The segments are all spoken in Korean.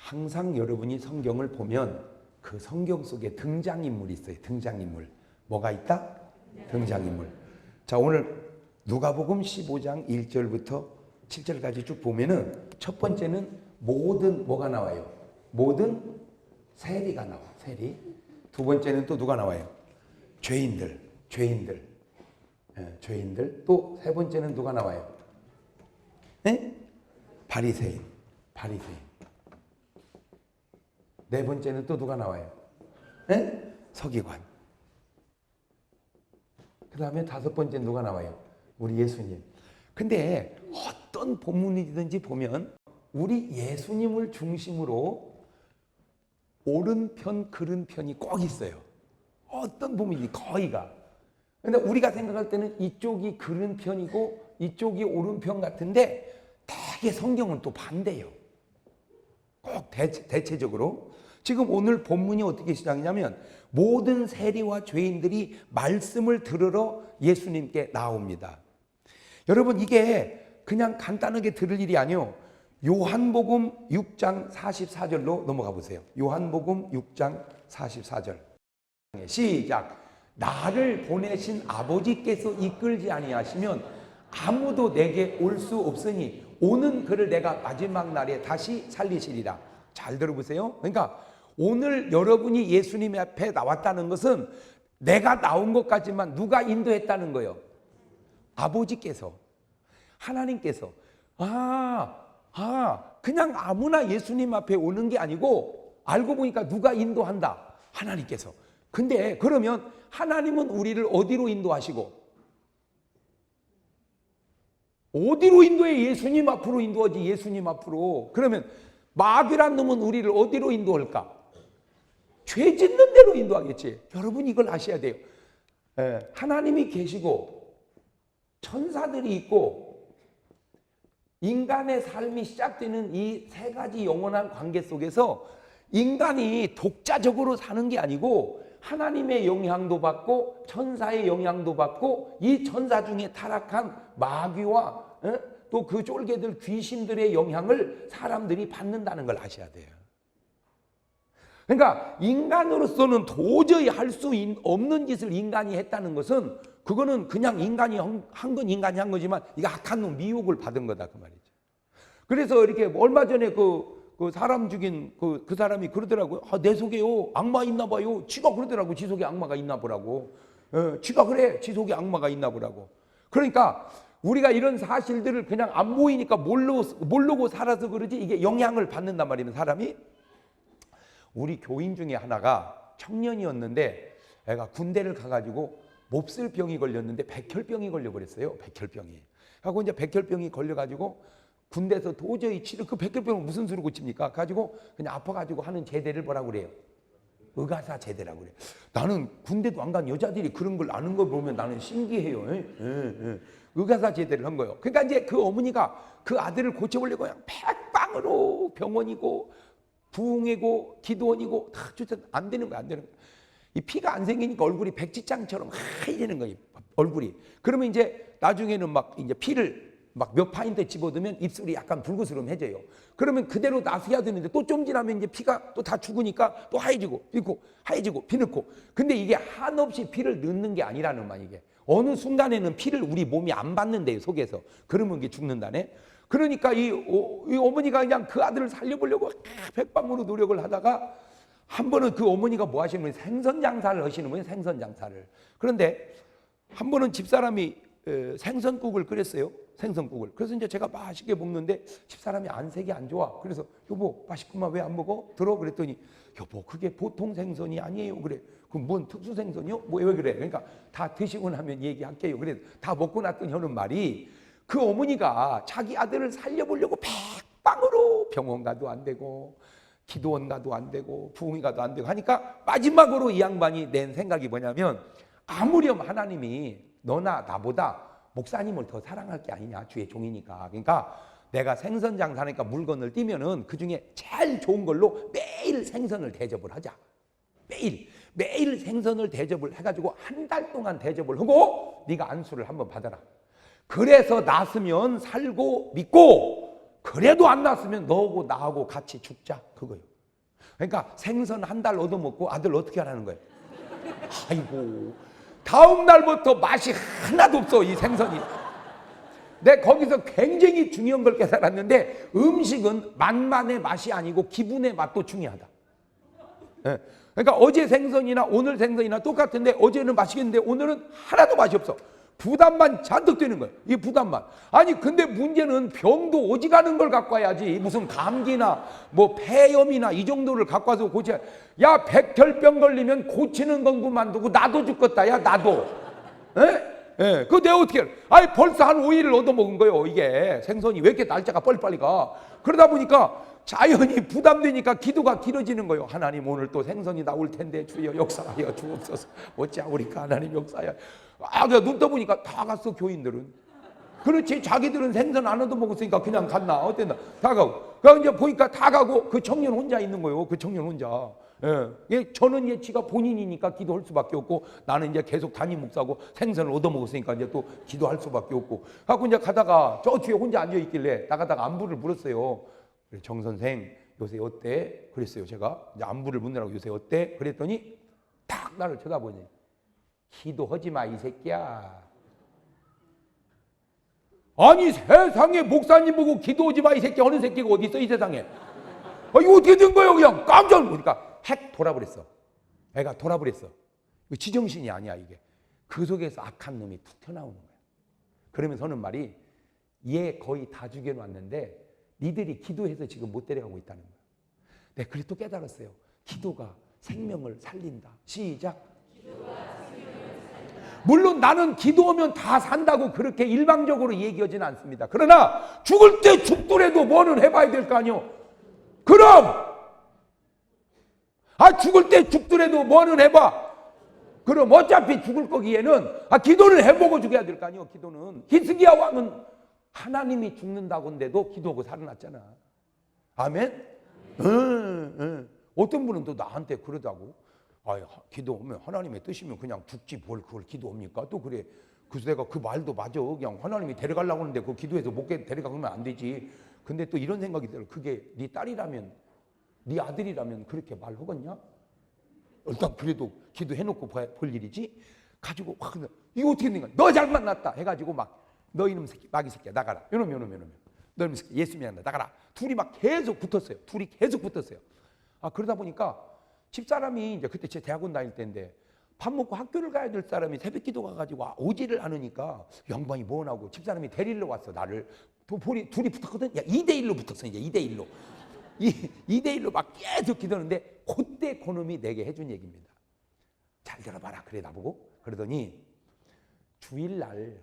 항상 여러분이 성경을 보면 그 성경 속에 등장인물이 있어요. 등장인물. 뭐가 있다? 등장인물. 자, 오늘 누가복음 15장 1절부터 7절까지 쭉 보면은 첫 번째는 모든 뭐가 나와요? 모든 세리가 나와. 세리. 두 번째는 또 누가 나와요? 죄인들. 죄인들. 또 세 번째는 누가 나와요? 네? 바리새인. 네 번째는 또 누가 나와요? 네? 서기관. 그 다음에 다섯 번째는 누가 나와요? 우리 예수님. 근데 어떤 본문이든지 보면 우리 예수님을 중심으로 오른편, 그른편이 꼭 있어요. 어떤 본문이든지 거의가. 근데 우리가 생각할 때는 이쪽이 그른편이고 이쪽이 오른편 같은데 되게 성경은 또 반대예요. 꼭 대체적으로. 지금 오늘 본문이 어떻게 시작이냐면 모든 세리와 죄인들이 말씀을 들으러 예수님께 나옵니다. 여러분 이게 그냥 간단하게 들을 일이 아니요. 요한복음 6장 44절로 넘어가 보세요. 요한복음 6장 44절. 시작. 나를 보내신 아버지께서 이끌지 아니하시면 아무도 내게 올 수 없으니 오는 그를 내가 마지막 날에 다시 살리시리라. 잘 들어보세요. 그러니까 오늘 여러분이 예수님 앞에 나왔다는 것은 내가 나온 것까지만 누가 인도했다는 거예요? 아버지께서, 하나님께서. 그냥 아무나 예수님 앞에 오는 게 아니고 알고 보니까 누가 인도한다? 하나님께서. 근데 그러면 하나님은 우리를 어디로 인도하시고 어디로 인도해? 예수님 앞으로 인도하지. 예수님 앞으로. 그러면 마귀란 놈은 우리를 어디로 인도할까? 죄 짓는 대로 인도하겠지. 여러분 이걸 아셔야 돼요. 하나님이 계시고 천사들이 있고 인간의 삶이 시작되는 이 세 가지 영원한 관계 속에서 인간이 독자적으로 사는 게 아니고 하나님의 영향도 받고 천사의 영향도 받고 이 천사 중에 타락한 마귀와 또 그 쫄개들 귀신들의 영향을 사람들이 받는다는 걸 아셔야 돼요. 그러니까 인간으로서는 도저히 할 수 없는 짓을 인간이 했다는 것은 그거는 그냥 인간이 한 건 인간이 한 거지만 이거 악한 놈 미혹을 받은 거다 그 말이죠. 그래서 이렇게 얼마 전에 그 사람 죽인 그 사람이 그러더라고요. 내 속에요 악마 있나 봐요. 지가 그러더라고. 지 속에 악마가 있나 보라고. 지가 그래. 지 속에 악마가 있나 보라고. 그러니까 우리가 이런 사실들을 그냥 안 보이니까 모르고 살아서 그러지 이게 영향을 받는단 말이에요. 사람이. 우리 교인 중에 하나가 청년이었는데 애가 군대를 가가지고 몹쓸 병이 걸렸는데 백혈병이 걸려버렸어요. 백혈병이. 하고 이제 백혈병이 걸려가지고 군대에서 도저히 그 백혈병을 무슨 수로 고칩니까? 가지고 그냥 아파가지고 하는 제대를 뭐라고 그래요? 의가사 제대라고 그래요. 나는 군대도 안 간 여자들이 그런 걸 아는 걸 보면 나는 신기해요. 의가사 제대를 한 거예요. 그러니까 이제 그 어머니가 그 아들을 고쳐보려고 그냥 백방으로 병원이고 부흥이고 기도원이고 다 안 되는 거야, 안 되는 거야. 이 피가 안 생기니까 얼굴이 백지장처럼 하얘지는 거예요, 얼굴이. 그러면 이제 나중에는 막 이제 피를 막 몇 파인트 집어넣으면 입술이 약간 붉으스름해져요. 그러면 그대로 놔둬야 되는데 또 좀 지나면 이제 피가 또 다 죽으니까 또 하얘지고 삐고 하얘지고 피 넣고. 근데 이게 한없이 피를 넣는 게 아니라는 말 이게. 어느 순간에는 피를 우리 몸이 안 받는데요, 속에서. 그러면 이게 죽는다네. 그러니까 이 어머니가 그냥 그 아들을 살려보려고 백방으로 노력을 하다가 한 번은 그 어머니가 뭐 하시는 분이 생선 장사를 하시는 분이 생선 장사를. 그런데 한 번은 집사람이 생선국을 끓였어요. 생선국을. 그래서 이제 제가 맛있게 먹는데 집사람이 안색이 안 좋아. 그래서 여보 맛있구만 왜 안 먹어? 들어? 그랬더니 여보 그게 보통 생선이 아니에요. 그래. 그럼 뭔 특수 생선이요? 뭐 왜 그래? 그러니까 다 드시고 나면 얘기할게요. 그래. 다 먹고 났더니 하는 말이 그 어머니가 자기 아들을 살려보려고 백방으로 병원 가도 안 되고 기도원 가도 안 되고 부흥회 가도 안 되고 하니까 마지막으로 이 양반이 낸 생각이 뭐냐면 아무렴 하나님이 너나 나보다 목사님을 더 사랑할 게 아니냐. 주의 종이니까. 그러니까 내가 생선 장사니까 물건을 띄면은 그중에 제일 좋은 걸로 매일 생선을 대접을 하자. 매일 생선을 대접을 해가지고 한 달 동안 대접을 하고 네가 안수를 한번 받아라. 그래서 낳았으면 살고 믿고 그래도 안 났으면 너하고 나하고 같이 죽자 그거예요. 그러니까 생선 한 달 얻어먹고 아들 어떻게 하라는 거예요? 아이고, 다음 날부터 맛이 하나도 없어 이 생선이. 내가 거기서 굉장히 중요한 걸 깨달았는데, 음식은 맛만의 맛이 아니고 기분의 맛도 중요하다. 예. 그러니까 어제 생선이나 오늘 생선이나 똑같은데 어제는 맛있겠는데 오늘은 하나도 맛이 없어. 부담만 잔뜩 되는 거예요. 이 부담만. 아니 근데 문제는 병도 오지가는 걸 갖고 와야지. 무슨 감기나 뭐 폐염이나 이 정도를 갖고 와서 고쳐야. 야, 백혈병 걸리면 고치는 건 그만두고 나도 죽겠다. 야, 나도. 에? 예, 그거 내가 어떻게 해? 아니 벌써 한 5일을 얻어먹은 거예요. 이게 생선이 왜 이렇게 날짜가 빨리빨리 가. 그러다 보니까 자연히 부담되니까 기도가 길어지는 거예요. 하나님, 오늘 또 생선이 나올 텐데 주여 역사하여 주옵소서. 어찌하오리까 하나님 역사하여. 아, 내가 눈 떠보니까 다 갔어. 교인들은. 그렇지, 자기들은 생선 안 얻어먹었으니까 그냥 갔나 어땠나 다 가고. 그러니까 이제 보니까 다 가고 그 청년 혼자 있는 거예요. 그 청년 혼자. 예. 저는 이제 지가 본인이니까 기도할 수밖에 없고, 나는 이제 계속 담임 목사고 생선을 얻어먹었으니까 이제 또 기도할 수밖에 없고. 갖고 이제 가다가 저 뒤에 혼자 앉아 있길래 나가다가 안부를 물었어요. 정 선생 요새 어때? 그랬어요. 제가 이제 안부를 묻느라고 요새 어때? 그랬더니 딱 나를 쳐다보니, 기도하지 마 이 새끼야. 아니 세상에 목사님 보고 기도하지 마 이 새끼 하는 새끼가 어디 있어 이 세상에. 아, 이거 어떻게 된 거예요? 그냥 깜짝 놀니까 핵 돌아버렸어. 애가 돌아버렸어. 이거 지정신이 아니야 이게. 그 속에서 악한 놈이 툭 튀어나오는 거야. 그러면서 하는 말이, 얘 거의 다 죽여놨는데 니들이 기도해서 지금 못 데려가고 있다는 거야. 내가 그래 또 깨달았어요. 기도가 생명을 살린다. 시작. 물론 나는 기도하면 다 산다고 그렇게 일방적으로 얘기하지는 않습니다. 그러나 죽을 때 죽더라도 뭐는 해봐야 될 거 아니요. 그럼 죽을 때 죽더라도 뭐는 해봐. 그럼 어차피 죽을 거기에는 기도는 해보고 죽어야 될 거 아니요. 기도는. 히스기야 왕은 하나님이 죽는다고 한데도 기도하고 살아났잖아. 아멘? 어떤 분은 또 나한테 그러다고. 기도하면 하나님의 뜻이면 그냥 죽지 뭘 그걸 기도합니까? 또 그래. 그래서 내가 그 말도 맞아. 그냥 하나님이 데려가려고 하는데 그 기도해서 못 데려가면 안 되지. 근데 또 이런 생각이 들어. 그게 네 딸이라면, 네 아들이라면 그렇게 말하겠냐? 일단 그래도 기도해놓고 볼 일이지. 가지고 이거 어떻게 된 거야? 너 잘 만났다 해가지고 막, 너 이놈 새끼, 마귀 새끼야 나가라. 이놈. 너 이놈 새끼 예수 믿는다 나가라. 둘이 막 계속 붙었어요. 그러다 보니까 집사람이 이제 그때 제 대학원 다닐 때인데, 밥 먹고 학교를 가야 될 사람이 새벽 기도 가가지고 오지를 않으니까 양반이 뭐하고 집사람이 데리러 왔어 나를. 둘이 붙었거든. 야, 2대1로 붙었어. 이제 2대1로 2대1로 막 계속 기도하는데, 그때 그놈이 내게 해준 얘기입니다. 잘 들어봐라 그래 나보고. 그러더니 주일날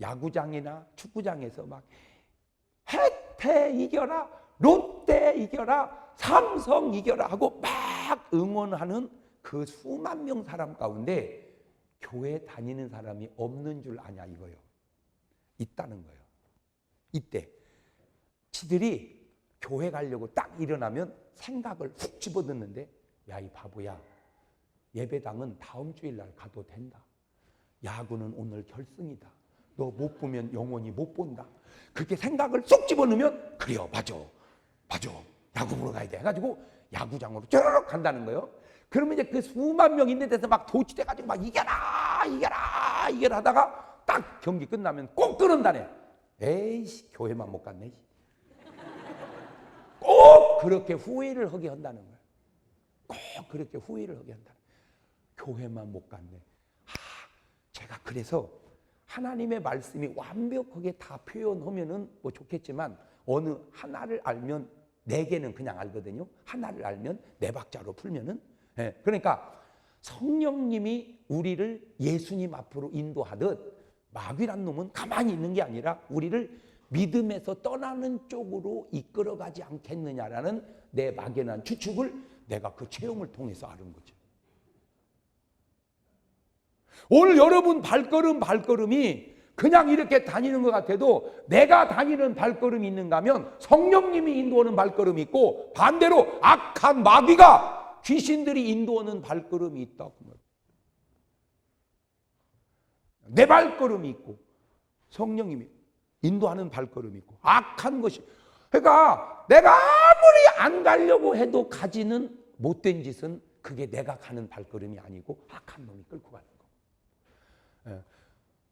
야구장이나 축구장에서 막 해태 이겨라, 롯데 이겨라, 삼성 이겨라 하고 막 응원하는 그 수만 명 사람 가운데 교회 다니는 사람이 없는 줄 아냐 이거요. 있다는 거예요. 이때 지들이 교회 가려고 딱 일어나면 생각을 훅 집어넣는데, 야 이 바보야, 예배당은 다음 주일날 가도 된다. 야구는 오늘 결승이다. 너 못 보면 영원히 못 본다. 그렇게 생각을 쏙 집어넣으면, 그래요 맞아 야구 보러 가야 돼 해가지고 야구장으로 쭉 간다는 거예요. 그러면 이제 그 수만 명 있는 데서 막 도취돼가지고 막 이겨라 하다가 딱 경기 끝나면 꼭 끊는다네. 에이씨, 교회만 못 갔네. 꼭 그렇게 후회를 하게 한다는 거예요. 꼭 그렇게 후회를 하게 한다는 거예요. 교회만 못 갔네. 제가 그래서 하나님의 말씀이 완벽하게 다 표현하면은 뭐 좋겠지만, 어느 하나를 알면 4개는 그냥 알거든요. 하나를 알면 4박자로 풀면은. 그러니까 성령님이 우리를 예수님 앞으로 인도하듯, 마귀란 놈은 가만히 있는 게 아니라 우리를 믿음에서 떠나는 쪽으로 이끌어가지 않겠느냐라는 내 막연한 추측을 내가 그 체험을 통해서 아는 거죠. 오늘 여러분 발걸음이 그냥 이렇게 다니는 것 같아도, 내가 다니는 발걸음이 있는가 하면 성령님이 인도하는 발걸음이 있고, 반대로 악한 마귀가, 귀신들이 인도하는 발걸음이 있다. 내 발걸음이 있고 성령님이. 인도하는 발걸음이 있고 악한 것이. 그러니까 내가 아무리 안 가려고 해도 가지는 못된 짓은 그게 내가 가는 발걸음이 아니고 악한 놈이 끌고 가는 거.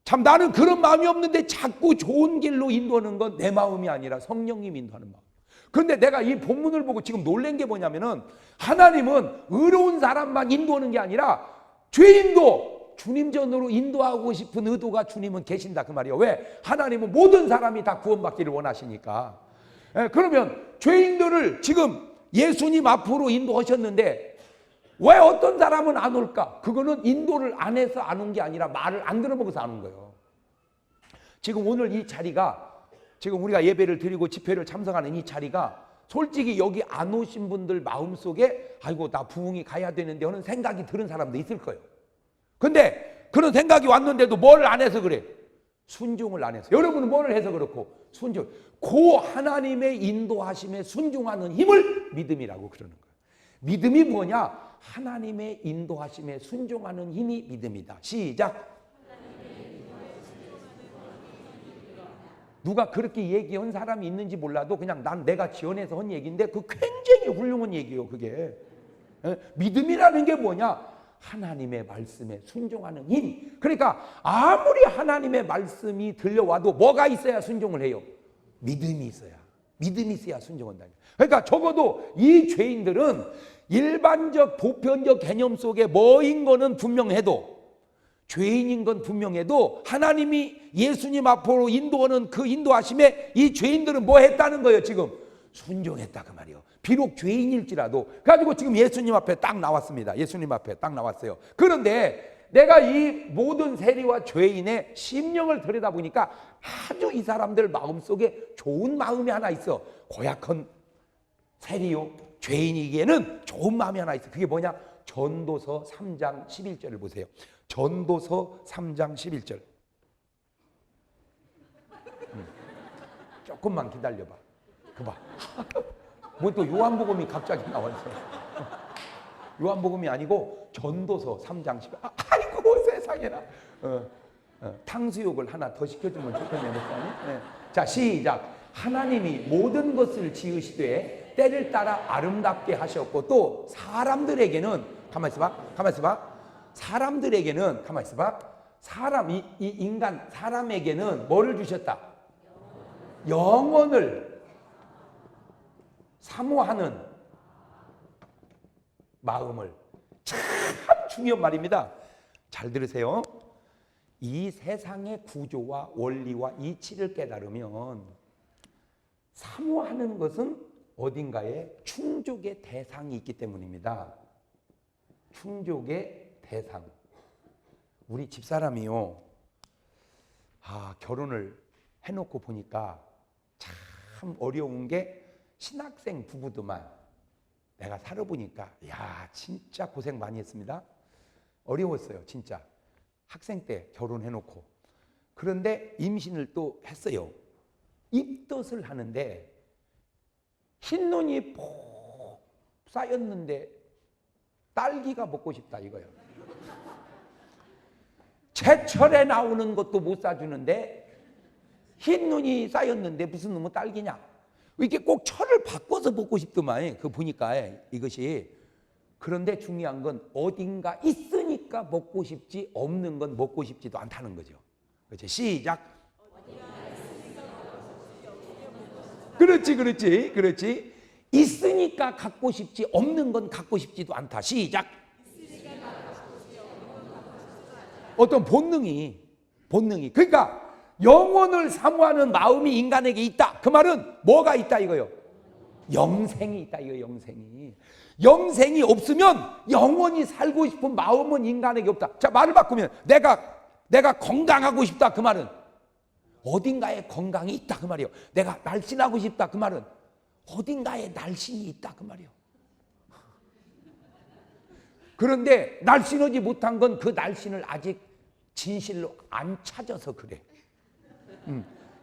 참 나는 그런 마음이 없는데 자꾸 좋은 길로 인도하는 건 내 마음이 아니라 성령님이 인도하는 마음. 그런데 내가 이 본문을 보고 지금 놀란 게 뭐냐면은 하나님은 의로운 사람만 인도하는 게 아니라 죄인도 주님 전으로 인도하고 싶은 의도가 주님은 계신다 그 말이에요. 왜? 하나님은 모든 사람이 다 구원받기를 원하시니까. 그러면 죄인들을 지금 예수님 앞으로 인도하셨는데 왜 어떤 사람은 안 올까? 그거는 인도를 안 해서 안 온 게 아니라 말을 안 들어보고서 안 온 거예요. 지금 오늘 이 자리가 지금 우리가 예배를 드리고 집회를 참석하는 이 자리가 솔직히 여기 안 오신 분들 마음속에 아이고 나 부흥이 가야 되는데 하는 생각이 드는 사람도 있을 거예요. 근데 그런 생각이 왔는데도 뭘 안 해서 그래? 순종을 안 해서. 여러분은 뭘 해서 그렇고? 순종. 그 하나님의 인도하심에 순종하는 힘을 믿음이라고 그러는 거예요. 믿음이 뭐냐? 하나님의 인도하심에 순종하는 힘이 믿음이다. 시작. 누가 그렇게 얘기한 사람이 있는지 몰라도 그냥 난 내가 지어내서 한 얘기인데 그 굉장히 훌륭한 얘기예요. 그게. 믿음이라는 게 뭐냐? 하나님의 말씀에 순종하는 힘. 그러니까 아무리 하나님의 말씀이 들려와도 뭐가 있어야 순종을 해요? 믿음이 있어야. 믿음이 있어야 순종한다. 그러니까 적어도 이 죄인들은 일반적 보편적 개념 속에 뭐인 거는 분명해도 죄인인 건 분명해도 하나님이 예수님 앞으로 인도하는 그 인도하심에 이 죄인들은 뭐 했다는 거예요? 지금 순종했다 그 말이에요. 비록 죄인일지라도. 가지고 지금 예수님 앞에 딱 나왔습니다. 예수님 앞에 딱 나왔어요. 그런데 내가 이 모든 세리와 죄인의 심령을 들여다보니까 아주 이 사람들 마음속에 좋은 마음이 하나 있어. 고약한 세리요 죄인이기에는 좋은 마음이 하나 있어. 그게 뭐냐? 전도서 3장 11절을 보세요. 전도서 3장 11절. 조금만 기다려봐. 그봐. 뭐 또 요한복음이 갑자기 나왔어. 요한복음이 아니고 전도서 3장 11절. 아이고 세상에나. 탕수육을 하나 더 시켜주면 좋겠네 목사님. 네. 자 시작. 하나님이 모든 것을 지으시되 때를 따라 아름답게 하셨고 또 사람들에게는 가만히 있어봐. 사람들에게는 가만히 있어봐. 이 인간 사람에게는 뭐를 주셨다? 영원을 사모하는 마음을. 참 중요한 말입니다. 잘 들으세요. 이 세상의 구조와 원리와 이치를 깨달으면 사모하는 것은 어딘가에 충족의 대상이 있기 때문입니다. 충족의 대상. 우리 집사람이요. 결혼을 해놓고 보니까 참 어려운 게 신학생 부부도만 내가 살아보니까 야 진짜 고생 많이 했습니다. 어려웠어요 진짜. 학생 때 결혼해놓고. 그런데 임신을 또 했어요. 입덧을 하는데 흰눈이 폭 쌓였는데 딸기가 먹고 싶다 이거예요. 제철에 나오는 것도 못 사주는데 흰눈이 쌓였는데 무슨 놈의 딸기냐. 이렇게 꼭 철을 바꿔서 먹고 싶더만 그 보니까 이것이. 그런데 중요한 건 어딘가 있으니까 먹고 싶지 없는 건 먹고 싶지도 않다는 거죠. 그렇지? 시작. 그렇지. 있으니까 갖고 싶지 없는 건 갖고 싶지도 않다. 시작. 어떤 본능이 그러니까 영혼을 사모하는 마음이 인간에게 있다. 그 말은 뭐가 있다 이거요? 영생이 있다 이거. 영생이 없으면 영원히 살고 싶은 마음은 인간에게 없다. 자 말을 바꾸면 내가 건강하고 싶다 그 말은 어딘가에 건강이 있다 그 말이에요. 내가 날씬하고 싶다 그 말은 어딘가에 날씬이 있다 그 말이에요. 그런데 날씬하지 못한 건 그 날씬을 아직 진실로 안 찾아서 그래.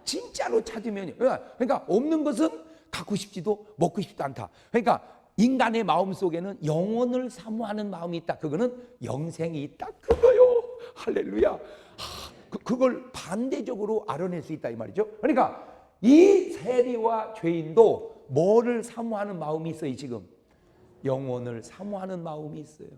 진짜로 찾으면. 그러니까 없는 것은 갖고 싶지도 먹고 싶지도 않다. 그러니까 인간의 마음속에는 영혼을 사모하는 마음이 있다. 그거는 영생이 있다 그거요. 할렐루야. 그걸 반대적으로 알아낼 수 있다 이 말이죠. 그러니까 이 세리와 죄인도 뭐를 사모하는 마음이 있어요 지금? 영혼을 사모하는 마음이 있어요.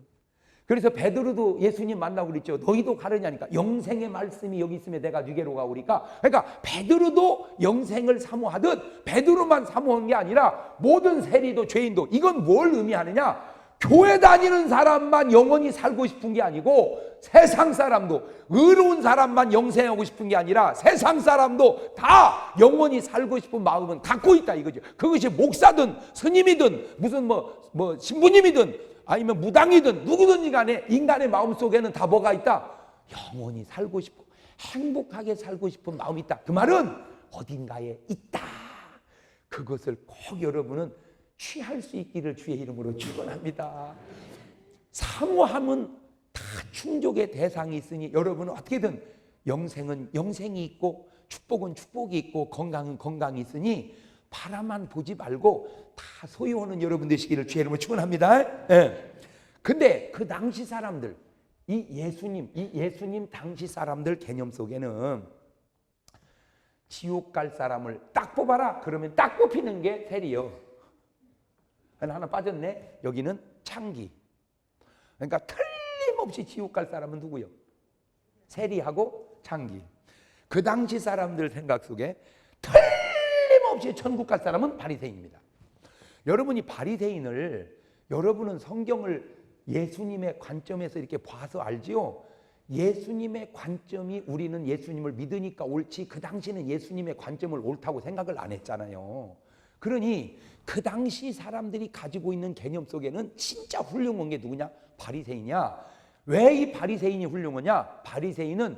그래서 베드로도 예수님 만나고 그랬죠. 너희도 가느냐니까. 영생의 말씀이 여기 있으면 내가 네게로 가오리까. 그러니까 베드로도 영생을 사모하듯 베드로만 사모한 게 아니라 모든 세리도 죄인도. 이건 뭘 의미하느냐? 교회 다니는 사람만 영원히 살고 싶은 게 아니고 세상 사람도, 의로운 사람만 영생하고 싶은 게 아니라 세상 사람도 다 영원히 살고 싶은 마음은 갖고 있다 이거죠. 그것이 목사든 스님이든 무슨 뭐 신부님이든 아니면 무당이든 누구든지 간에 인간의 마음 속에는 다 뭐가 있다? 영원히 살고 싶고 행복하게 살고 싶은 마음이 있다. 그 말은 어딘가에 있다. 그것을 꼭 여러분은 취할 수 있기를 주의 이름으로 축원합니다. 사모함은 다 충족의 대상이 있으니 여러분은 어떻게든 영생은 영생이 있고 축복은 축복이 있고 건강은 건강이 있으니 바라만 보지 말고 다 소유하는 여러분 되시기를 주의 이름으로 축원합니다. 예. 근데 그 당시 사람들, 이 예수님 당시 사람들 개념 속에는 지옥 갈 사람을 딱 뽑아라 그러면 딱 뽑히는 게 세리요. 하나 빠졌네. 여기는 창기. 그러니까 틀림없이 지옥 갈 사람은 누구요? 세리하고 창기. 그 당시 사람들 생각 속에 틀림없이 천국 갈 사람은 바리새인입니다. 여러분이 바리새인을, 여러분은 성경을 예수님의 관점에서 이렇게 봐서 알지요. 예수님의 관점이 우리는 예수님을 믿으니까 옳지 그 당시는 예수님의 관점을 옳다고 생각을 안 했잖아요. 그러니 그 당시 사람들이 가지고 있는 개념 속에는 진짜 훌륭한 게 누구냐? 바리새인이야. 왜 이 바리새인이 훌륭하냐? 바리새인은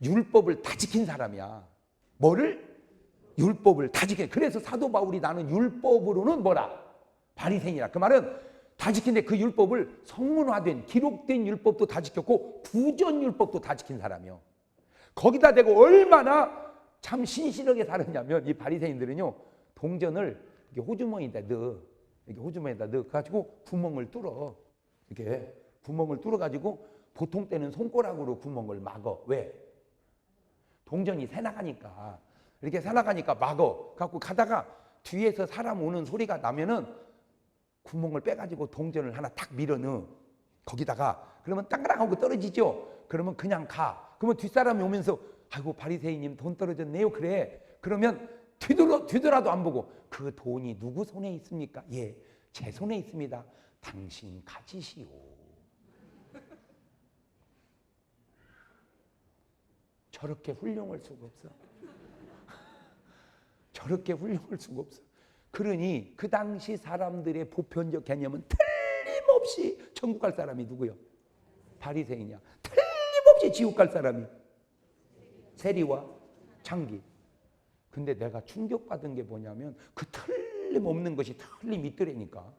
율법을 다 지킨 사람이야. 뭐를? 율법을 다 지켜. 그래서 사도 바울이 나는 율법으로는 뭐라? 바리새인이라. 그 말은 다 지킨데 그 율법을 성문화된 기록된 율법도 다 지켰고 부전 율법도 다 지킨 사람이요. 거기다 대고 얼마나 참 신실하게 살았냐면 이 바리새인들은요 동전을 이렇게 호주머니에다 넣어. 이렇게 호주머니에다 넣어 가지고 구멍을 뚫어. 이렇게 구멍을 뚫어 가지고 보통 때는 손가락으로 구멍을 막어. 왜? 동전이 새 나가니까. 이렇게 새 나가니까 막어. 갖고 가다가 뒤에서 사람 오는 소리가 나면은 구멍을 빼가지고 동전을 하나 탁 밀어 넣어. 거기다가 그러면 땅가락 하고 떨어지죠. 그러면 그냥 가. 그러면 뒷사람이 오면서 아이고 바리새인님 돈 떨어졌네요. 그래. 그러면 뒤돌아도 안 보고 그 돈이 누구 손에 있습니까? 예, 제 손에 있습니다. 당신 가지시오. 저렇게 훌륭할 수가 없어. 저렇게 훌륭할 수가 없어. 그러니 그 당시 사람들의 보편적 개념은 틀림없이 천국 갈 사람이 누구요? 바리새인이야. 틀림없이 지옥 갈 사람이 세리와 창기. 근데 내가 충격받은 게 뭐냐면 그 틀림없는 것이 틀림이 있더라니까.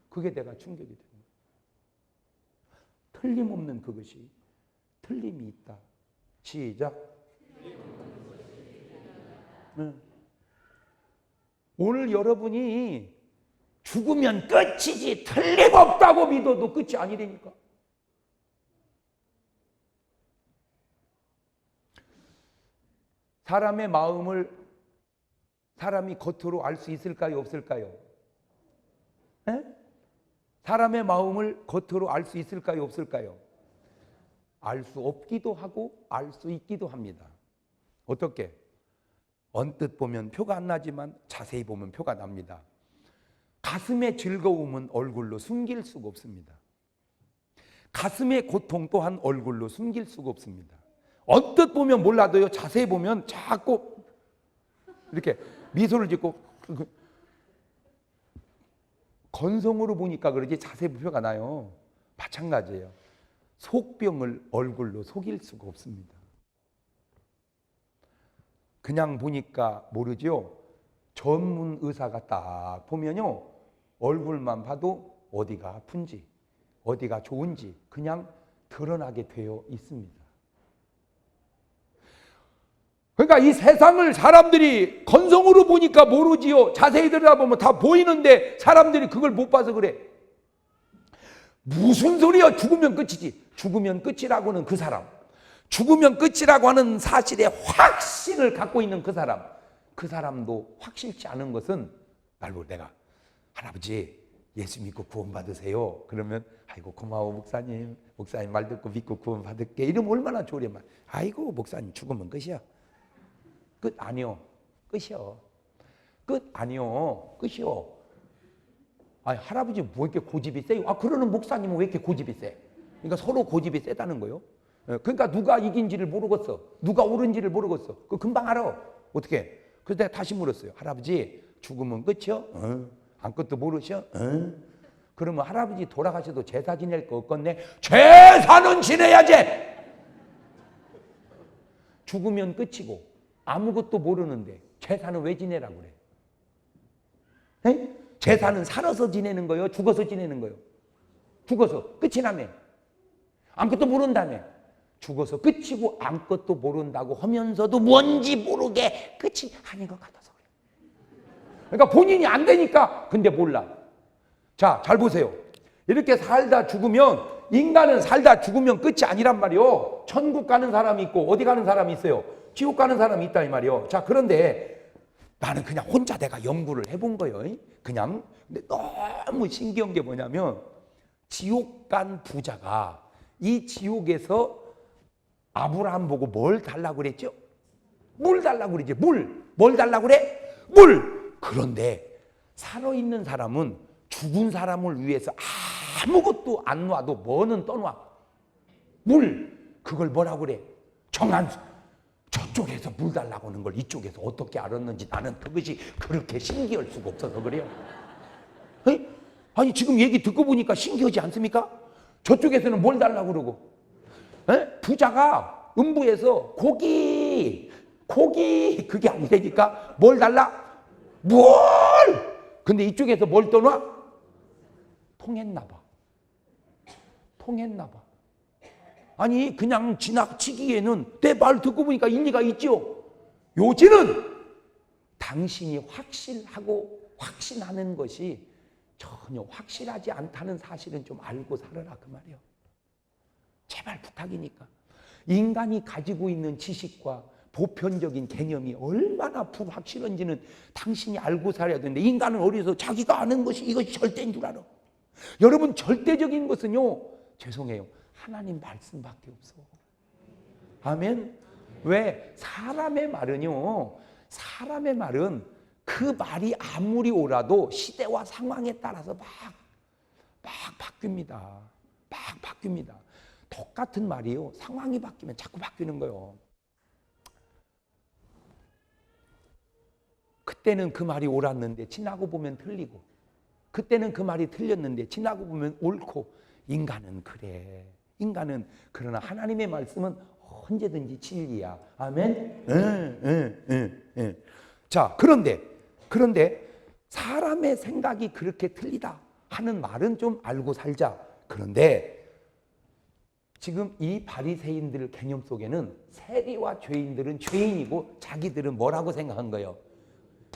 그게 내가 충격이 되는 거야. 틀림없는 그것이 틀림이 있다. 시작. 네. 오늘 여러분이 죽으면 끝이지 틀림없다고 믿어도 끝이 아니라니까. 사람의 마음을 사람이 겉으로 알 수 있을까요? 없을까요? 에? 사람의 마음을 겉으로 알 수 있을까요? 없을까요? 알 수 없기도 하고 알 수 있기도 합니다. 어떻게? 언뜻 보면 표가 안 나지만 자세히 보면 표가 납니다. 가슴의 즐거움은 얼굴로 숨길 수가 없습니다. 가슴의 고통 또한 얼굴로 숨길 수가 없습니다. 언뜻 보면 몰라도요, 자세히 보면 자꾸 이렇게 미소를 짓고 건성으로 보니까 그러지 자세히 표가 나요. 마찬가지예요. 속병을 얼굴로 속일 수가 없습니다. 그냥 보니까 모르죠. 전문 의사가 딱 보면요, 얼굴만 봐도 어디가 아픈지 어디가 좋은지 그냥 드러나게 되어 있습니다. 그러니까 이 세상을 사람들이 건성으로 보니까 모르지요. 자세히 들여다보면 다 보이는데 사람들이 그걸 못 봐서 그래. 무슨 소리야? 죽으면 끝이지. 죽으면 끝이라고는 그 사람. 죽으면 끝이라고 하는 사실에 확신을 갖고 있는 그 사람도 확실치 않은 것은 말고 내가 할아버지 예수 믿고 구원 받으세요. 그러면 아이고 고마워 목사님 말 듣고 믿고 구원 받을게. 이러면 얼마나 좋으련만. 아이고 목사님 죽으면 끝이야. 끝 아니요. 끝이요. 끝 아니요. 끝이요. 아니 할아버지 뭐 이렇게 고집이 세요? 아 그러는 목사님은 왜 이렇게 고집이 세? 그러니까 서로 고집이 세다는 거예요. 그러니까 누가 이긴지를 모르겠어. 누가 옳은지를 모르겠어. 그 금방 알아. 어떻게? 그래서 내가 다시 물었어요. 할아버지 죽으면 끝이요? 아무것도 모르셔? 그러면 할아버지 돌아가셔도 제사 지낼 거 없겠네? 제사는 지내야지! 죽으면 끝이고 아무것도 모르는데 제사는 왜 지내라고 그래? 에? 제사는 살아서 지내는 거예요? 죽어서 지내는 거예요? 죽어서 끝이라며. 아무것도 모른다며. 죽어서 끝이고 아무것도 모른다고 하면서도 뭔지 모르게 끝이 아닌 것 같아서 그래요. 그러니까 본인이 안 되니까 근데 몰라. 자, 잘 보세요. 이렇게 살다 죽으면 인간은 살다 죽으면 끝이 아니란 말이요. 천국 가는 사람이 있고 어디 가는 사람이 있어요. 지옥 가는 사람이 있다 이 말이요. 자, 그런데 나는 그냥 혼자 내가 연구를 해본 거예요. 그냥. 근데 너무 신기한 게 뭐냐면 지옥 간 부자가 이 지옥에서 아브라함 보고 뭘 달라고 그랬죠? 물 달라고 그러지. 물. 뭘 달라고 그래? 물. 그런데 살아있는 사람은 죽은 사람을 위해서 아무것도 안 놔도 뭐는 떠놔. 물. 그걸 뭐라고 그래? 정한수. 저쪽에서 물 달라고 하는 걸 이쪽에서 어떻게 알았는지 나는 그것이 그렇게 신기할 수가 없어서 그래요. 에이? 아니 지금 얘기 듣고 보니까 신기하지 않습니까? 저쪽에서는 뭘 달라고 그러고 부자가 음부에서 고기 그게 아니라니까 뭘 달라? 뭘! 근데 이쪽에서 뭘 떠나? 통했나 봐. 아니 그냥 지나치기에는 내 말 듣고 보니까 일리가 있죠. 요지는 당신이 확실하고 확신하는 것이 전혀 확실하지 않다는 사실은 좀 알고 살아라 그 말이에요. 제발 부탁이니까. 인간이 가지고 있는 지식과 보편적인 개념이 얼마나 불확실한지는 당신이 알고 살아야 되는데 인간은 어려서 자기가 아는 것이 이것이 절대인 줄 알아. 여러분 절대적인 것은요. 죄송해요. 하나님 말씀밖에 없어. 아멘. 왜? 사람의 말은요. 사람의 말은 그 말이 아무리 옳아도 시대와 상황에 따라서 막 바뀝니다. 똑같은 말이요. 상황이 바뀌면 자꾸 바뀌는 거예요. 그때는 그 말이 옳았는데 지나고 보면 틀리고 그때는 그 말이 틀렸는데 지나고 보면 옳고 인간은 그래. 인간은 그러나 하나님의 말씀은 언제든지 진리야. 아멘? 자, 그런데 사람의 생각이 그렇게 틀리다 하는 말은 좀 알고 살자. 그런데 지금 이 바리새인들 개념 속에는 세리와 죄인들은 죄인이고 자기들은 뭐라고 생각한 거예요?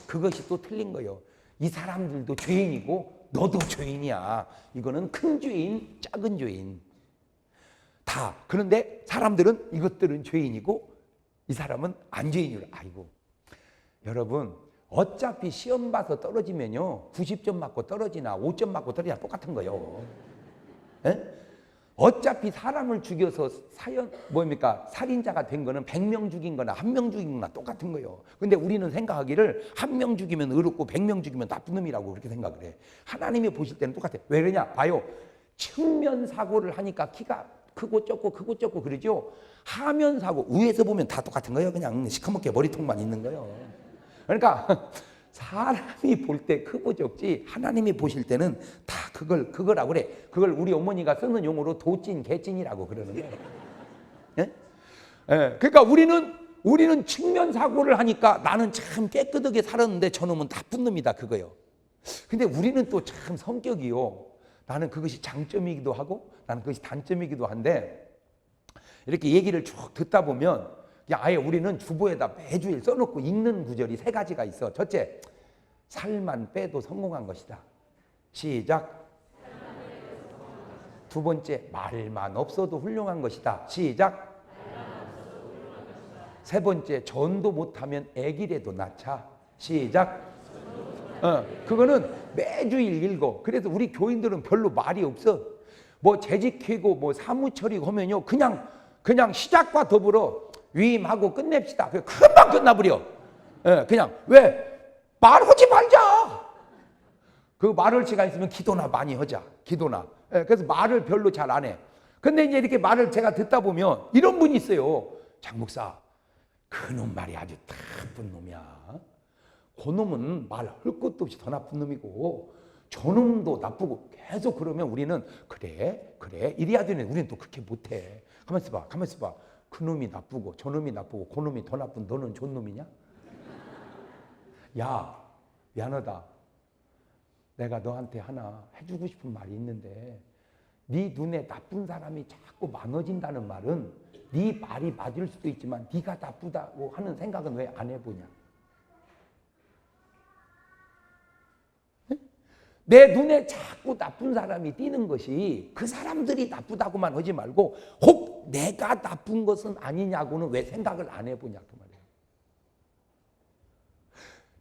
그것이 또 틀린 거예요. 이 사람들도 죄인이고 너도 죄인이야. 이거는 큰 죄인, 작은 죄인. 다. 그런데 사람들은 이것들은 죄인이고 이 사람은 안 죄인이라. 아이고. 여러분 어차피 시험 봐서 떨어지면요 90점 맞고 떨어지나 5점 맞고 떨어지나 똑같은 거예요. 에? 어차피 사람을 죽여서 살인자가 된 거는 100명 죽인 거나 1명 죽인 거나 똑같은 거예요. 근데 우리는 생각하기를 1명 죽이면 의롭고 100명 죽이면 나쁜 놈이라고 그렇게 생각을 해. 하나님이 보실 때는 똑같아요. 왜 그러냐? 봐요. 측면 사고를 하니까 키가 크고 적고 그러죠. 하면 사고 위에서 보면 다 똑같은 거예요. 그냥 시커멓게 머리통만 있는 거예요. 그러니까 사람이 볼 때 크고 적지 하나님이 보실 때는 다 그거라고 그래. 그걸 우리 어머니가 쓰는 용어로 도찐 개찐이라고 그러는 거예요. 예? 예. 그러니까 우리는 측면 사고를 하니까 나는 참 깨끗하게 살았는데 저놈은 나쁜 놈이다 그거요. 근데 우리는 또 참 성격이요. 나는 그것이 장점이기도 하고 나는 그것이 단점이기도 한데 이렇게 얘기를 쭉 듣다 보면 아예 우리는 주보에다 매주일 써놓고 읽는 구절이 3가지가 있어. 첫째, 살만 빼도 성공한 것이다. 시작. 두 번째, 말만 없어도 훌륭한 것이다. 시작. 세 번째, 전도 못하면 애기라도 낳자. 시작. 그거는 매주일 읽어. 그래서 우리 교인들은 별로 말이 없어. 뭐 재직하고 뭐 사무처리 하면요, 그냥 시작과 더불어 위임하고 끝냅시다. 금방 끝나버려. 그냥 왜 말하지 말자. 그 말할 시간 있으면 기도나 많이 하자. 기도나. 그래서 말을 별로 잘 안 해. 근데 이제 이렇게 말을 제가 듣다 보면 이런 분이 있어요. 장 목사, 그놈 말이 아주 나쁜 놈이야. 그 놈은 말할 것도 없이 더 나쁜 놈이고 저놈도 나쁘고 계속 그러면 우리는 그래 이래야 되네. 우리는 또 그렇게 못해. 가만히 있어봐. 그놈이 나쁘고 저놈이 나쁘고 그놈이 더 나쁜 너는 좋은 놈이냐? 야, 미안하다. 내가 너한테 하나 해주고 싶은 말이 있는데 네 눈에 나쁜 사람이 자꾸 많아진다는 말은 네 말이 맞을 수도 있지만 네가 나쁘다고 하는 생각은 왜 안 해보냐? 내 눈에 자꾸 나쁜 사람이 띄는 것이 그 사람들이 나쁘다고만 하지 말고 혹 내가 나쁜 것은 아니냐고는 왜 생각을 안 해보냐 그 말이에요.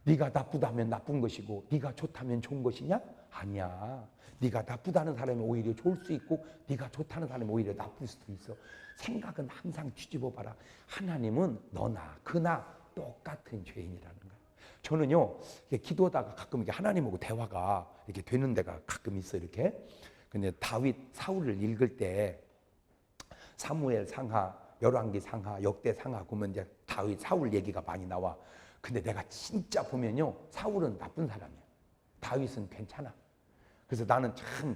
네가 나쁘다면 나쁜 것이고 네가 좋다면 좋은 것이냐? 아니야. 네가 나쁘다는 사람이 오히려 좋을 수 있고 네가 좋다는 사람이 오히려 나쁠 수도 있어. 생각은 항상 뒤집어 봐라. 하나님은 너나 그나 똑같은 죄인이라는 거야. 저는요, 기도하다가 가끔 이렇게 하나님하고 대화가 이렇게 되는 데가 가끔 있어 이렇게. 근데 다윗 사울을 읽을 때 사무엘 상하, 열왕기 상하, 역대 상하 보면 이제 다윗 사울 얘기가 많이 나와. 근데 내가 진짜 보면요, 사울은 나쁜 사람이야. 다윗은 괜찮아. 그래서 나는 참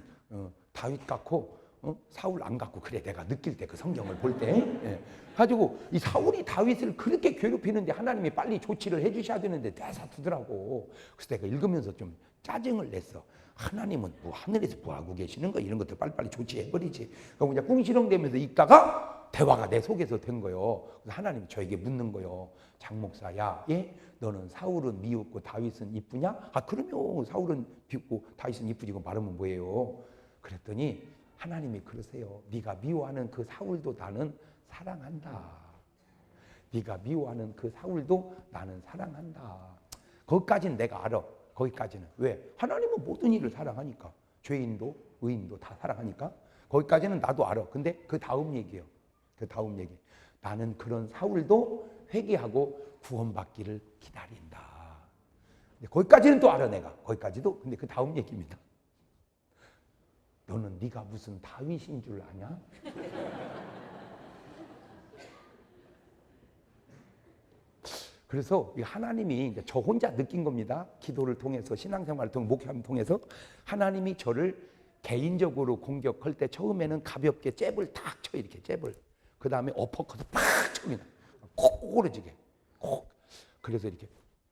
다윗 같고 사울 안 같고 그래 내가 느낄 때 그 성경을 볼 때 가지고 이 사울이 다윗을 그렇게 괴롭히는데 하나님이 빨리 조치를 해주셔야 되는데 대사두더라고. 그래서 내가 읽으면서 좀 짜증을 냈어. 하나님은 뭐 하늘에서 뭐 하고 계시는 거 이런 것들 빨리빨리 조치해버리지. 그럼 그냥 꿍시렁대면서 있다가 대화가 내 속에서 된 거예요. 그래서 하나님이 저에게 묻는 거예요. 장 목사야, 너는 사울은 미웠고 다윗은 이쁘냐? 그러면 사울은 비웃고 다윗은 이쁘지. 이거 말하면 뭐예요? 그랬더니 하나님이 그러세요. 네가 미워하는 그 사울도 나는 사랑한다. 네가 미워하는 그 사울도 나는 사랑한다. 거기까지는 내가 알아. 거기까지는. 왜? 하나님은 모든 일을 사랑하니까. 죄인도 의인도 다 사랑하니까. 거기까지는 나도 알아. 근데 그 다음 얘기예요. 그 다음 얘기. 나는 그런 사울도 회개하고 구원받기를 기다린다. 거기까지는 또 알아 내가. 거기까지도. 근데 그 다음 얘기입니다. 너는 네가 무슨 다윗인 줄 아냐? 그래서 하나님이 이제 저 혼자 느낀 겁니다. 기도를 통해서 신앙생활을 통해서 목회를 통해서 하나님이 저를 개인적으로 공격할 때 처음에는 가볍게 잽을 탁 쳐 이렇게 잽을. 그 다음에 어퍼컷을 팍 칩니다. 콕 오르지게. 콕. 그래서 이렇게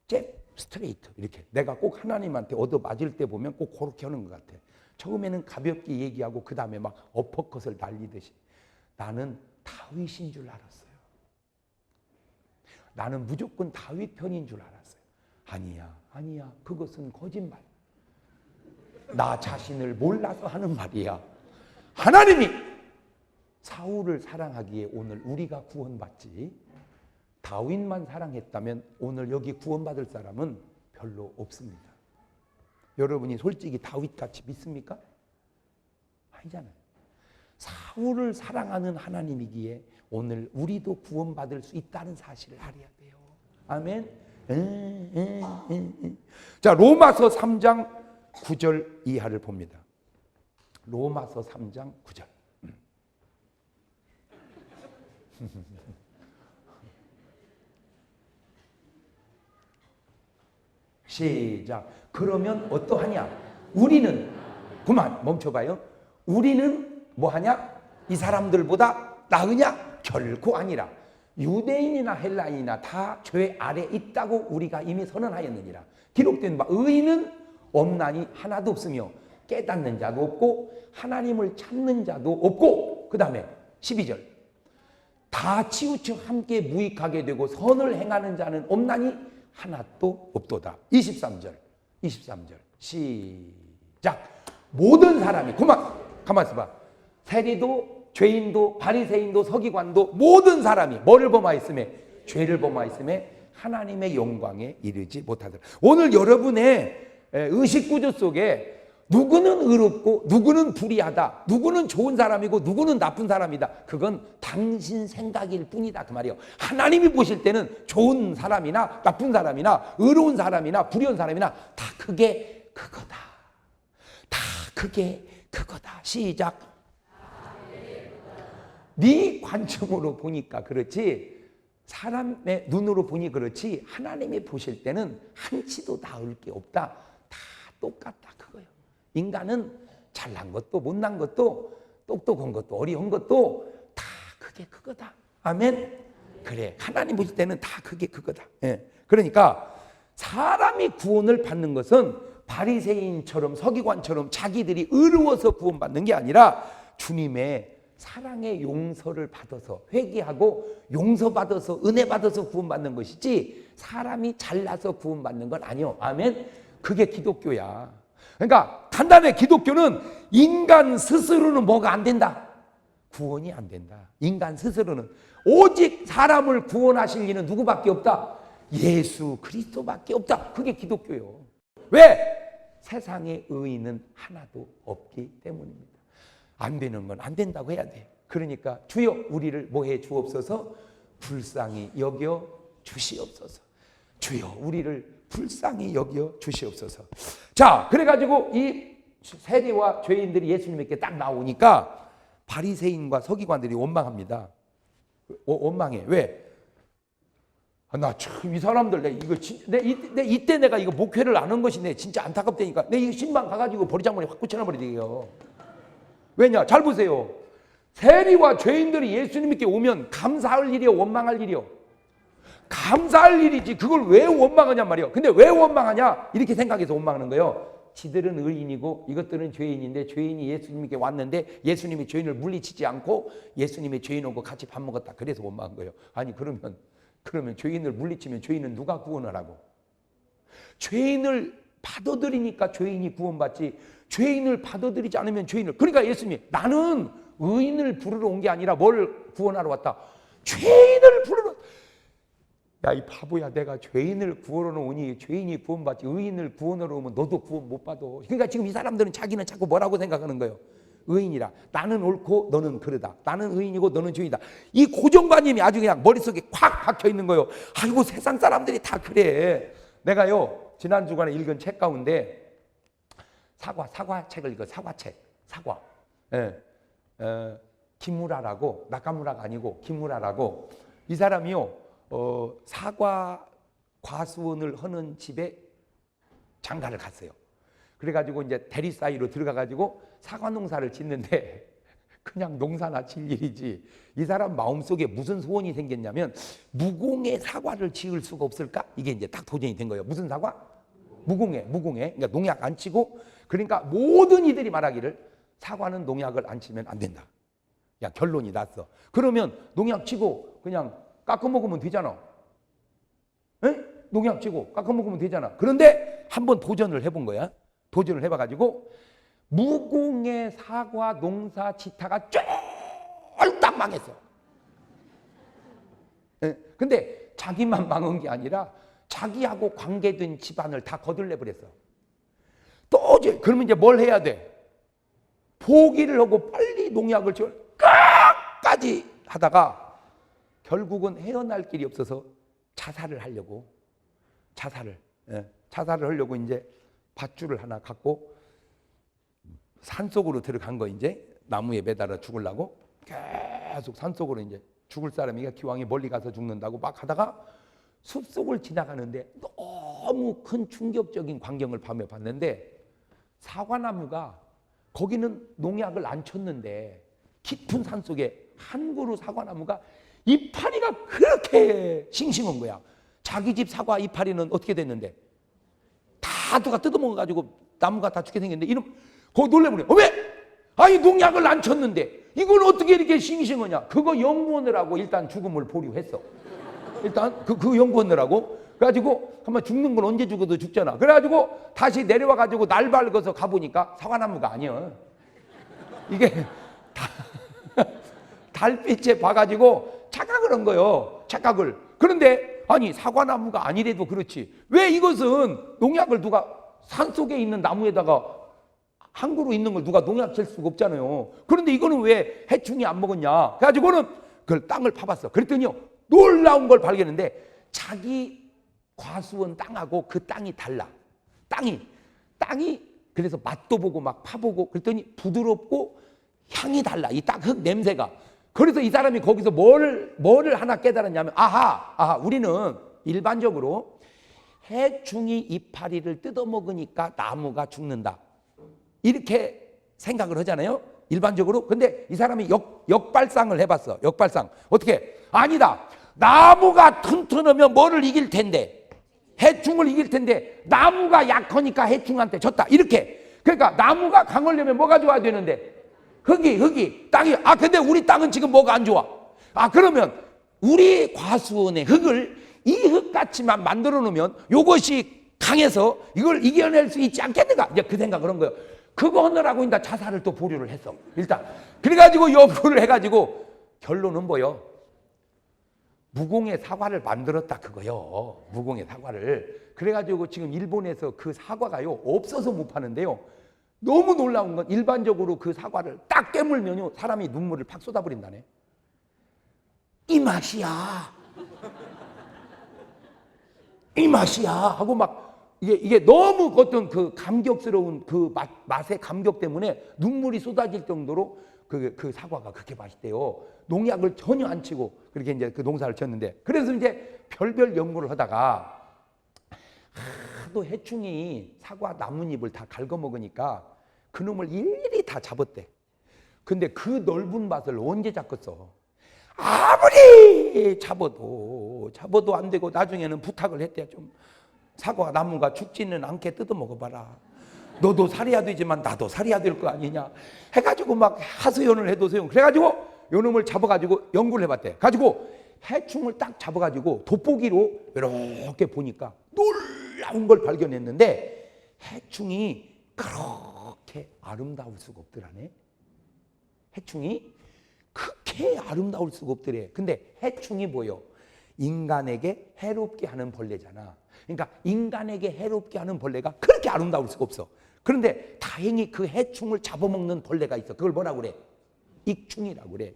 잽 스트레이트 이렇게. 내가 꼭 하나님한테 얻어 맞을 때 보면 꼭 그렇게 하는 것 같아. 처음에는 가볍게 얘기하고 그 다음에 막 어퍼컷을 날리듯이. 나는 다윗인 줄 알았어요. 나는 무조건 다윗 편인 줄 알았어요. 아니야. 그것은 거짓말. 나 자신을 몰라서 하는 말이야. 하나님이 사울을 사랑하기에 오늘 우리가 구원받지. 다윗만 사랑했다면 오늘 여기 구원받을 사람은 별로 없습니다. 여러분이 솔직히 다윗같이 믿습니까? 아니잖아요. 사울을 사랑하는 하나님이기에 오늘 우리도 구원받을 수 있다는 사실을 알아야 돼요. 아멘. 자, 로마서 3장 9절 이하를 봅니다. 로마서 3장 9절. 시작. 그러면 어떠하냐? 우리는 그만 멈춰봐요. 우리는 뭐하냐? 이 사람들보다 나으냐? 결코 아니라. 유대인이나 헬라인이나 다 죄 아래 있다고 우리가 이미 선언하였느니라. 기록된 바 의인은 없나니 하나도 없으며 깨닫는 자도 없고 하나님을 찾는 자도 없고. 그 다음에 12절. 다 치우쳐 함께 무익하게 되고 선을 행하는 자는 없나니 하나도 없도다. 23절 시작. 모든 사람이 가만 있어봐. 세리도 죄인도 바리새인도 서기관도 모든 사람이 뭐를 범하였으며 죄를 범하였음에 하나님의 영광에 이르지 못하더라. 오늘 여러분의 의식구조 속에 누구는 의롭고 누구는 불의하다, 누구는 좋은 사람이고 누구는 나쁜 사람이다, 그건 당신 생각일 뿐이다 그 말이에요. 하나님이 보실 때는 좋은 사람이나 나쁜 사람이나 의로운 사람이나 불의한 사람이나 다 그게 그거다. 다 그게 그거다. 시작. 네 관점으로 보니까 그렇지, 사람의 눈으로 보니 그렇지, 하나님이 보실 때는 한치도 나을 게 없다. 다 똑같다 그거예요. 인간은 잘난 것도 못난 것도 똑똑한 것도 어리석은 것도 다 그게 그거다. 아멘. 그래, 하나님 보실 때는 다 그게 그거다. 예. 그러니까 사람이 구원을 받는 것은 바리새인처럼 서기관처럼 자기들이 의로워서 구원받는 게 아니라 주님의 사랑의 용서를 받아서 회개하고 용서받아서 은혜 받아서 구원받는 것이지, 사람이 잘나서 구원받는 건 아니요. 아멘. 그게 기독교야. 그러니까 간단해. 기독교는 인간 스스로는 뭐가 안 된다? 구원이 안 된다. 인간 스스로는. 오직 사람을 구원하실 이는 누구밖에 없다? 예수 그리스도밖에 없다. 그게 기독교요. 왜? 세상에 의인은 하나도 없기 때문입니다. 안 되는 건 안 된다고 해야 돼. 그러니까 주여 우리를 뭐해 주옵소서, 불쌍히 여겨 주시옵소서. 주여 우리를 불쌍히 여겨 주시옵소서. 자, 그래가지고 이 세리와 죄인들이 예수님께 딱 나오니까 바리새인과 서기관들이 원망합니다. 원망해. 왜? 나 참 이 사람들 이때 내가 이거 목회를 안 한 것이 내 진짜 안타깝다니까. 내 이 신방 가가지고 버리장머리 확 꽂혀놔버리게요. 왜냐? 잘 보세요. 세리와 죄인들이 예수님께 오면 감사할 일이요, 원망할 일이요? 감사할 일이지. 그걸 왜 원망하냔 말이에요. 근데 왜 원망하냐? 이렇게 생각해서 원망하는 거예요. 지들은 의인이고 이것들은 죄인인데, 죄인이 예수님께 왔는데 예수님이 죄인을 물리치지 않고 예수님의 죄인하고 같이 밥 먹었다. 그래서 원망한 거예요. 아니 그러면 죄인을 물리치면 죄인은 누가 구원을 하고? 죄인을 받아들이니까 죄인이 구원받지, 죄인을 받아들이지 않으면 죄인을. 그러니까 예수님이 나는 의인을 부르러 온 게 아니라 뭘 구원하러 왔다? 죄인을 부르러. 야, 이 바보야, 내가 죄인을 구원하러 오니 죄인이 구원받지, 의인을 구원하러 오면 너도 구원 못 받아. 그러니까 지금 이 사람들은 자기는 자꾸 뭐라고 생각하는 거예요? 의인이라. 나는 옳고 너는 그르다. 나는 의인이고 너는 죄인이다. 이 고정관념이 아주 그냥 머릿속에 콱 박혀 있는 거예요. 아이고, 세상 사람들이 다 그래. 내가요, 지난 주간에 읽은 책 가운데 사과책을 읽어. 사과. 예. 김무라라고, 나카무라가 아니고 김무라라고, 이 사람이요, 사과 과수원을 하는 집에 장가를 갔어요. 그래가지고 이제 대리 사이로 들어가가지고 사과 농사를 짓는데, 그냥 농사나 질 일이지, 이 사람 마음속에 무슨 소원이 생겼냐면, 무공의 사과를 지을 수가 없을까? 이게 이제 딱 도전이 된 거예요. 무슨 사과? 무공해. 그러니까 농약 안 치고, 그러니까 모든 이들이 말하기를 사과는 농약을 안 치면 안 된다. 야, 결론이 났어. 그러면 농약 치고 그냥 깎아 먹으면 되잖아. 에? 농약 치고 깎아 먹으면 되잖아. 그런데 한번 도전을 해본 거야. 도전을 해봐가지고 무공의 사과 농사 짓다가 쫄딱 망했어. 에? 근데 자기만 망한 게 아니라 자기하고 관계된 집안을 다 거들내버렸어. 또 그러면 이제 뭘 해야 돼? 포기를 하고 빨리 농약을 치워 끝까지 하다가 결국은 헤어날 길이 없어서 자살을 하려고 이제 밧줄을 하나 갖고 산속으로 들어간 거. 이제 나무에 매달아 죽으려고 계속 산속으로, 이제 죽을 사람이가 기왕에 멀리 가서 죽는다고 막 하다가 숲속을 지나가는데 너무 큰 충격적인 광경을 밤에 봤는데, 사과나무가, 거기는 농약을 안 쳤는데 깊은 산속에 한 그루 사과나무가 이파리가 그렇게 싱싱한 거야. 자기 집 사과 이파리는 어떻게 됐는데 다 누가 뜯어먹어가지고 나무가 다 죽게 생겼는데, 이놈 거기 놀래버려. 왜? 아니 농약을 안 쳤는데 이건 어떻게 이렇게 싱싱하냐? 그거 연구하느라고 일단 죽음을 보류했어. 일단 그 연구하느라고. 그래가지고 한번 죽는 건 언제 죽어도 죽잖아. 그래가지고 다시 내려와가지고 날 밝아서 가보니까 사과나무가 아니야. 이게 달빛에 봐가지고 착각을 한 거예요. 착각을. 그런데 아니 사과나무가 아니래도 그렇지 왜 이것은 농약을 누가 산속에 있는 나무에다가 한 그루 있는 걸 누가 농약 칠 수가 없잖아요. 그런데 이거는 왜 해충이 안 먹었냐? 그래가지고는 그걸 땅을 파봤어. 그랬더니요 놀라운 걸 발견했는데 자기 과수원 땅하고 그 땅이 달라. 땅이 그래서 맛도 보고 막 파보고 그랬더니 부드럽고 향이 달라. 이 딱 흙 냄새가. 그래서 이 사람이 거기서 뭐를 하나 깨달았냐면 아하 우리는 일반적으로 해충이 이파리를 뜯어먹으니까 나무가 죽는다. 이렇게 생각을 하잖아요. 일반적으로. 근데 이 사람이 역발상을 해봤어. 역발상. 어떻게? 아니다. 나무가 튼튼하면 뭐를 이길 텐데? 해충을 이길 텐데 나무가 약하니까 해충한테 졌다. 이렇게. 그러니까 나무가 강하려면 뭐가 좋아야 되는데? 흙이 땅이. 근데 우리 땅은 지금 뭐가 안 좋아? 그러면 우리 과수원의 흙을 이 흙같이만 만들어 놓으면 이것이 강해서 이걸 이겨낼 수 있지 않겠는가? 이제 그 생각을 한 거예요. 그거 하느라고 이제 자살을 또 보류를 했어. 일단. 그래가지고 연구를 해가지고 결론은 뭐요? 무공의 사과를 만들었다 그거요. 무공의 사과를. 그래가지고 지금 일본에서 그 사과가요 없어서 못 파는데요. 너무 놀라운 건 일반적으로 그 사과를 딱 깨물면요 사람이 눈물을 팍 쏟아버린다네. 이 맛이야. 이 맛이야 하고 막 이게 너무 어떤 그 감격스러운 그 맛의 감격 때문에 눈물이 쏟아질 정도로 그 사과가 그렇게 맛있대요. 농약을 전혀 안 치고 그렇게 이제 그 농사를 지었는데 그래서 이제 별별 연구를 하다가 하도 해충이 사과 나뭇잎을 다 갉아먹으니까 그놈을 일일이 다 잡았대. 근데 그 넓은 밭을 언제 잡겠어? 아무리 잡아도 안 되고 나중에는 부탁을 했대. 좀 사과 나무가 죽지는 않게 뜯어 먹어봐라. 너도 살해야 되지만 나도 살해야 될 거 아니냐 해가지고 막 하소연을 해도 소용. 그래가지고 요놈을 잡아가지고 연구를 해봤대. 가지고 해충을 딱 잡아가지고 돋보기로 이렇게 보니까 놀라운 걸 발견했는데 해충이 그렇게 아름다울 수가 없더라네. 해충이 그렇게 아름다울 수가 없더래. 근데 해충이 뭐요? 인간에게 해롭게 하는 벌레잖아. 그러니까 인간에게 해롭게 하는 벌레가 그렇게 아름다울 수가 없어. 그런데 다행히 그 해충을 잡아먹는 벌레가 있어. 그걸 뭐라고 그래? 익충이라고 그래.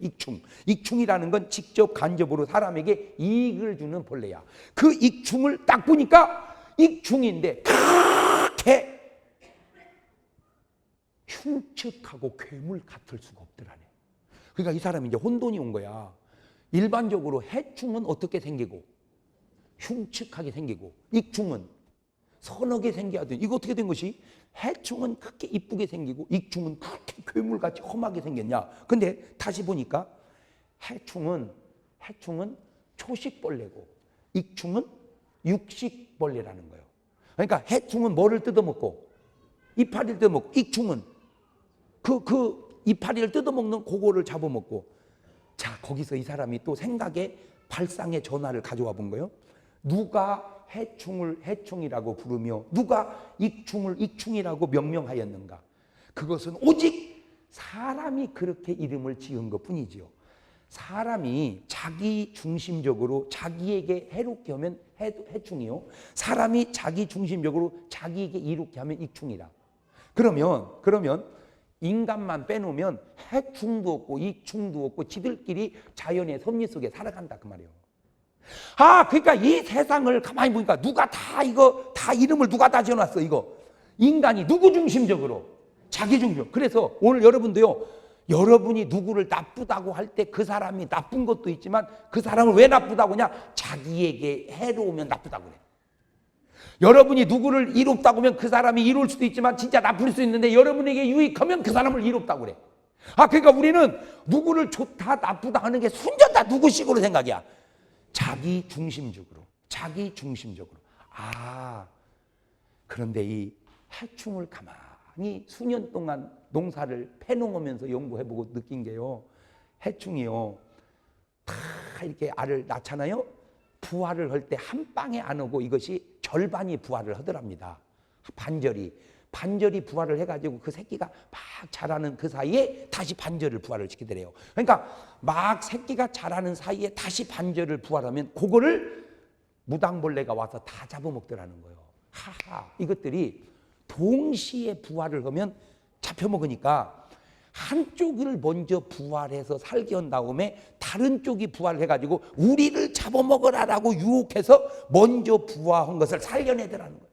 익충이라는 건 직접 간접으로 사람에게 이익을 주는 벌레야. 그 익충을 딱 보니까 익충인데 그렇게 흉측하고 괴물 같을 수가 없더라네. 그러니까 이 사람이 이제 혼돈이 온 거야. 일반적으로 해충은 어떻게 생기고 흉측하게 생기고 익충은 선하게 생겨야 돼. 이거 어떻게 된 것이? 해충은 그렇게 이쁘게 생기고 익충은 그렇게 괴물같이 험하게 생겼냐. 근데 다시 보니까 해충은 초식벌레고 익충은 육식벌레라는 거예요. 그러니까 해충은 뭐를 뜯어먹고 이파리를 뜯어먹고 익충은 그 이파리를 뜯어먹는 그거를 잡아먹고. 자, 거기서 이 사람이 또 생각에 발상의 전화를 가져와 본 거예요. 누가 해충을 해충이라고 부르며 누가 익충을 익충이라고 명명하였는가? 그것은 오직 사람이 그렇게 이름을 지은 것뿐이지요. 사람이 자기 중심적으로 자기에게 해롭게 하면 해충이요. 사람이 자기 중심적으로 자기에게 이롭게 하면 익충이라. 그러면 인간만 빼놓으면 해충도 없고 익충도 없고 지들끼리 자연의 섭리 속에 살아간다 그 말이에요. 그러니까 이 세상을 가만히 보니까 누가 다 이름을 누가 다 지어놨어. 이거 인간이 누구 중심적으로? 자기 중심. 그래서 오늘 여러분도요, 여러분이 누구를 나쁘다고 할 때 그 사람이 나쁜 것도 있지만 그 사람을 왜 나쁘다고 하냐? 자기에게 해로우면 나쁘다고 그래. 여러분이 누구를 이롭다고 하면 그 사람이 이로울 수도 있지만 진짜 나쁠 수 있는데 여러분에게 유익하면 그 사람을 이롭다고 그래. 그러니까 우리는 누구를 좋다 나쁘다 하는 게 순전 다 누구식으로 생각이야. 자기 중심적으로. 그런데 이 해충을 가만히 수년 동안 농사를 패농하면서 연구해보고 느낀 게요. 해충이요. 다 이렇게 알을 낳잖아요. 부화를 할 때 한 방에 안 오고 이것이 절반이 부화를 하더랍니다. 반절이 반절이 부활을 해가지고 그 새끼가 막 자라는 그 사이에 다시 반절을 부활을 시키더래요. 그러니까 막 새끼가 자라는 사이에 다시 반절을 부활하면 그거를 무당벌레가 와서 다 잡아먹더라는 거예요. 하하, 이것들이 동시에 부활을 하면 잡혀먹으니까 한쪽을 먼저 부활해서 살게 한 다음에 다른 쪽이 부활해가지고 우리를 잡아먹으라라고 유혹해서 먼저 부활한 것을 살려내더라는 거예요.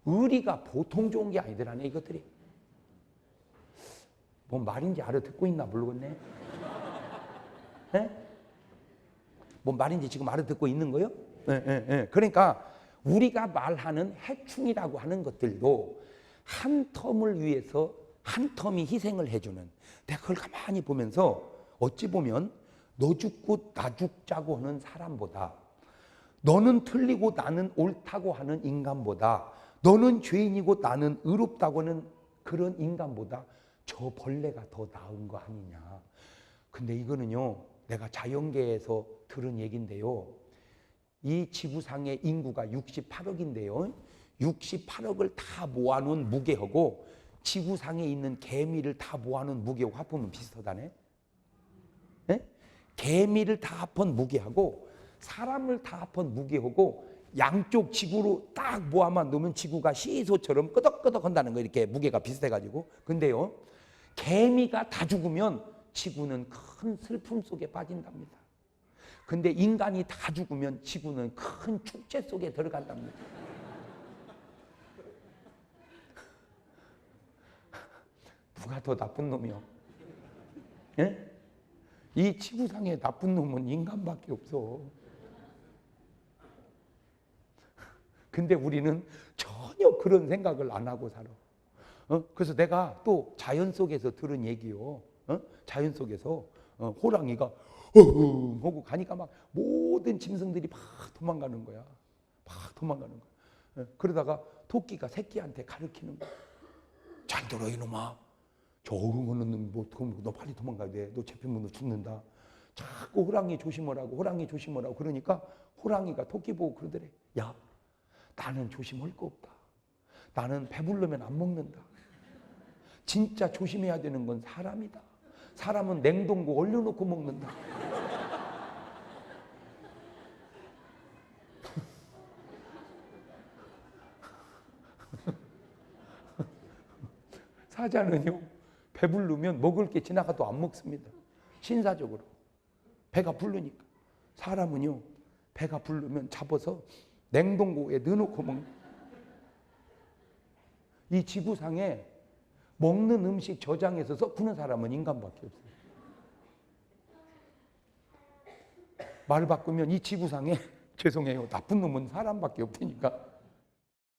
의리가 보통 좋은 게 아니더라네, 이것들이. 뭔 말인지 알아듣고 있나 모르겠네. 네? 뭔 말인지 지금 알아듣고 있는 거요? 네. 그러니까 우리가 말하는 해충이라고 하는 것들도 한 텀을 위해서 한 텀이 희생을 해주는, 내가 그걸 가만히 보면서 어찌 보면 너 죽고 나 죽자고 하는 사람보다, 너는 틀리고 나는 옳다고 하는 인간보다, 너는 죄인이고 나는 의롭다고 하는 그런 인간보다 저 벌레가 더 나은 거 아니냐. 근데 이거는요, 내가 자연계에서 들은 얘기인데요, 이 지구상의 인구가 68억인데요 68억을 다 모아놓은 무게하고 지구상에 있는 개미를 다 모아놓은 무게하고 합하면 비슷하다네. 네? 개미를 다 합한 무게하고 사람을 다 합한 무게하고 양쪽 지구로 딱 모아만 놓으면 지구가 시소처럼 끄덕끄덕 한다는 거, 이렇게 무게가 비슷해가지고. 근데요, 개미가 다 죽으면 지구는 큰 슬픔 속에 빠진답니다. 근데 인간이 다 죽으면 지구는 큰 축제 속에 들어간답니다. 누가 더 나쁜 놈이요? 예? 이 지구상에 나쁜 놈은 인간밖에 없어. 근데 우리는 전혀 그런 생각을 안 하고 살아. 그래서 내가 또 자연 속에서 들은 얘기요. 자연 속에서 호랑이가 하고 가니까 막 모든 짐승들이 막 도망가는 거야. 막 도망가는 거야. 그러다가 토끼가 새끼한테 가르치는 거야. 잘 들어 이놈아. 저 어흥하는 놈, 너 빨리 도망가야 돼. 너 잡히면 너 죽는다. 자꾸 호랑이 조심하라고, 호랑이 조심하라고. 그러니까 호랑이가 토끼 보고 그러더래. 야, 나는 조심할 거 없다. 나는 배부르면 안 먹는다. 진짜 조심해야 되는 건 사람이다. 사람은 냉동고 얼려놓고 먹는다. 사자는요, 배부르면 먹을 게 지나가도 안 먹습니다. 신사적으로. 배가 부르니까. 사람은요, 배가 부르면 잡아서 냉동고에 넣어놓고 먹는. 이 지구상에 먹는 음식 저장해서 썩는 사람은 인간밖에 없어요. 말 바꾸면 이 지구상에 죄송해요, 나쁜 놈은 사람밖에 없으니까